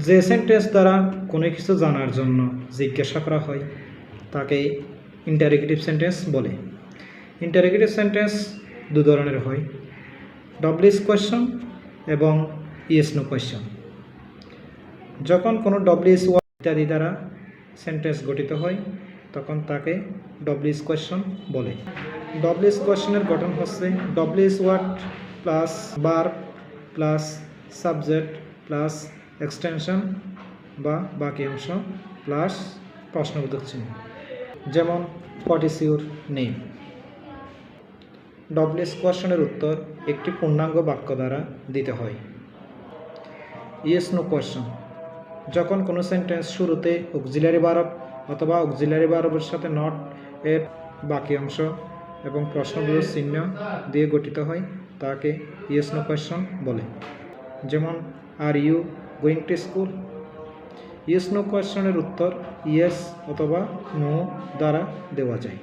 যে সেন্টেন্স দ্বারা কোনো কিছু জানার জন্য জিজ্ঞাসা করা হয় তাকে ইন্টারোগেটিভ সেন্টেন্স বলে। ইন্টারোগেটিভ সেন্টেন্স দু ধরনের হয়, ডব্লিউএস কোয়েশ্চন এবং ইয়েস নো কোয়েশ্চন। যখন কোনো ডব্লিউএস ওয়ার্ড ইত্যাদি দ্বারা সেন্টেন্স গঠিত হয় তখন তাকে ডব্লিউএস কোয়েশ্চন বলে। ডব্লিউএস কোয়েশ্চনের গঠন হচ্ছে WS word plus verb plus subject plus extension বা বাক্যাংশ প্লাস প্রশ্নবোধক চিহ্ন। যেমন what is your name. WS কোয়েশ্চনের উত্তর একটি পূর্ণাঙ্গ বাক্য দ্বারা দিতে হয়। ইয়েস নো কোয়েশ্চন, যখন কোনো সেন্টেন্স শুরুতে অক্সিলারি ভার্ব অথবা অক্সিলারি ভার্বের সাথে নট এর বাক্যাংশ এবং প্রশ্নবোধক চিহ্ন দিয়ে গঠিত হয় তাকে ইয়েস নো কোয়েশ্চন বলে। যেমন are you going to school. Yes no কোয়েশ্চনের উত্তর ইয়েস অথবা নো দ্বারা দেওয়া যায়।